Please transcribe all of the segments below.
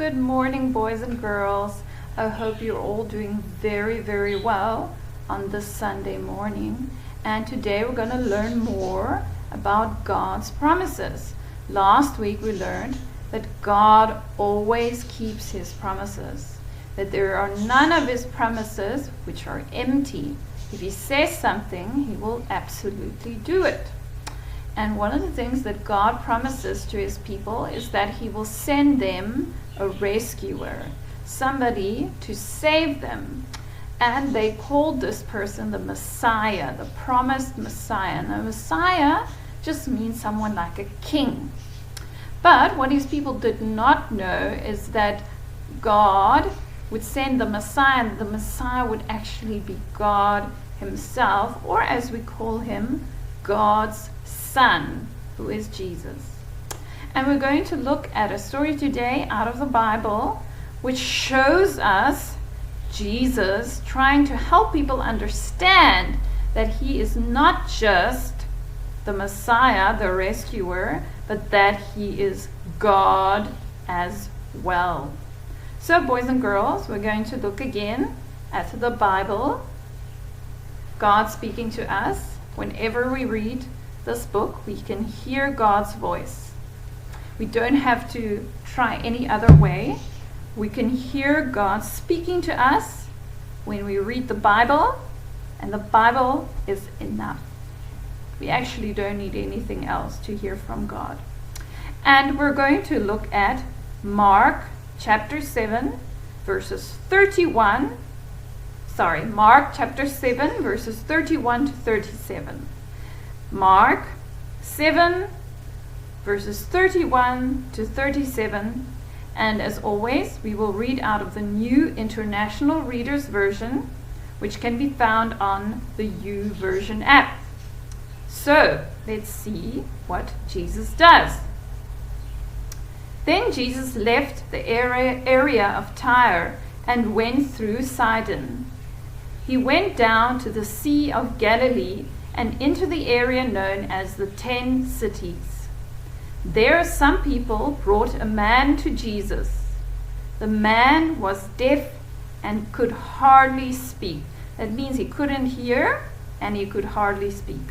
Good morning, boys and girls. I hope you're all doing very, very well on this Sunday morning. And today we're going to learn more about God's promises. Last week we learned that God always keeps his promises, that there are none of his promises which are empty. If he says something, he will absolutely do it. And one of the things that God promises to his people is that he will send them a rescuer, somebody to save them. And they called this person the Messiah, the promised Messiah. And the Messiah just means someone like a king. But what his people did not know is that God would send the Messiah, and the Messiah would actually be God himself, or as we call him, God's Son, who is Jesus. And we're going to look at a story today out of the Bible which shows us Jesus trying to help people understand that he is not just the Messiah, the rescuer, but that he is God as well. So boys and girls, we're going to look again at the Bible, God speaking to us. Whenever we read this book, we can hear God's voice. We don't have to try any other way. We can hear God speaking to us when we read the Bible, and the Bible is enough. We actually don't need anything else to hear from God. And we're going to look at Mark chapter 7, verses 31. Mark chapter 7, verses 31 to 37. Mark 7, verses 31 to 37. And as always, we will read out of the New International Reader's Version, which can be found on the YouVersion app. So, let's see what Jesus does. Then Jesus left the area of Tyre and went through Sidon. He went down to the Sea of Galilee and into the area known as the 10 Cities. There some people brought a man to Jesus. The man was deaf and could hardly speak. That means he couldn't hear and he could hardly speak.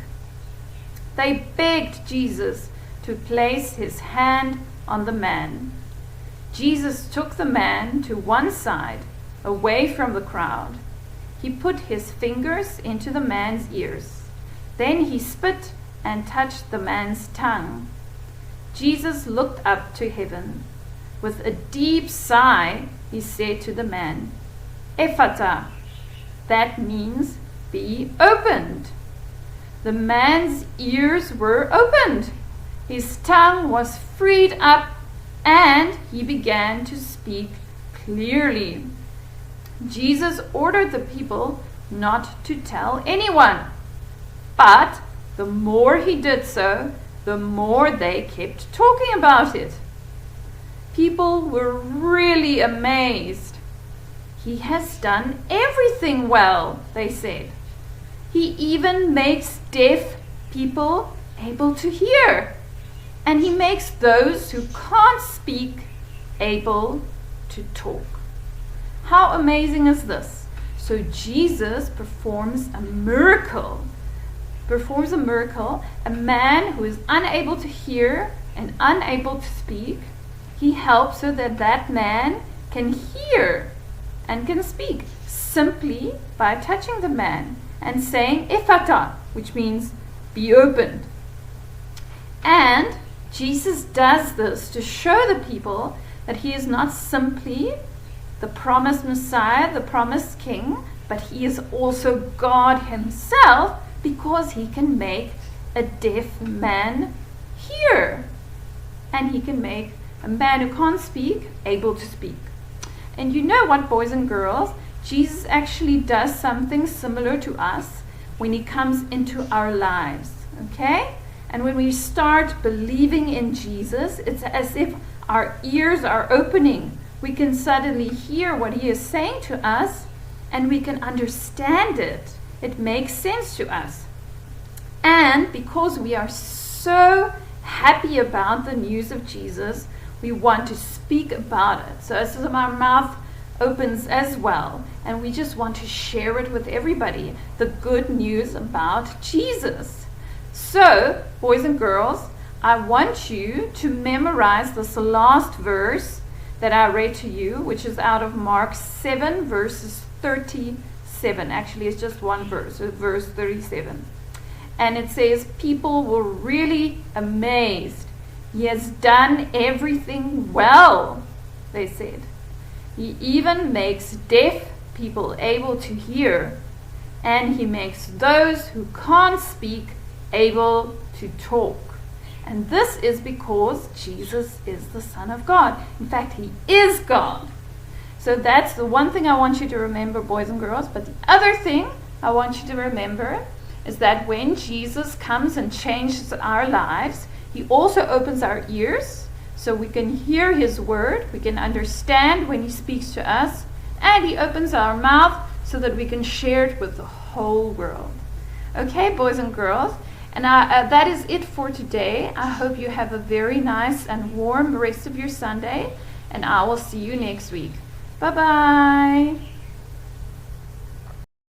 They begged Jesus to place his hand on the man. Jesus took the man to one side, away from the crowd. He put his fingers into the man's ears. Then he spit and touched the man's tongue. Jesus looked up to heaven. With a deep sigh, he said to the man, "Ephata," that means be opened. The man's ears were opened. His tongue was freed up, and he began to speak clearly. Jesus ordered the people not to tell anyone. But the more he did so, the more they kept talking about it. People were really amazed. "He has done everything well," they said. "He even makes deaf people able to hear. And he makes those who can't speak able to talk." How amazing is this? So Jesus performs a miracle. A man who is unable to hear and unable to speak, he helps so that that man can hear and can speak simply by touching the man and saying "Ephata," which means be opened. And Jesus does this to show the people that he is not simply the promised Messiah, the promised King, but he is also God himself, because he can make a deaf man hear. And he can make a man who can't speak able to speak. And you know what, boys and girls? Jesus actually does something similar to us when he comes into our lives. Okay? And when we start believing in Jesus, it's as if our ears are opening. We can suddenly hear what he is saying to us, and we can understand it. It makes sense to us. And because we are so happy about the news of Jesus, we want to speak about it. So as our mouth opens as well, and we just want to share it with everybody, the good news about Jesus. So, boys and girls, I want you to memorize this last verse that I read to you, which is out of Mark 7, verses 37. Actually, it's just one verse, so verse 37. And it says, people were really amazed. He has done everything well, they said. He even makes deaf people able to hear, and he makes those who can't speak able to talk. And this is because Jesus is the Son of God. In fact, he is God. So that's the one thing I want you to remember, boys and girls. But the other thing I want you to remember is that when Jesus comes and changes our lives, he also opens our ears so we can hear his word, we can understand when he speaks to us, and he opens our mouth so that we can share it with the whole world. Okay, boys and girls, and that is it for today. I hope you have a very nice and warm rest of your Sunday, and I will see you next week. Bye-bye.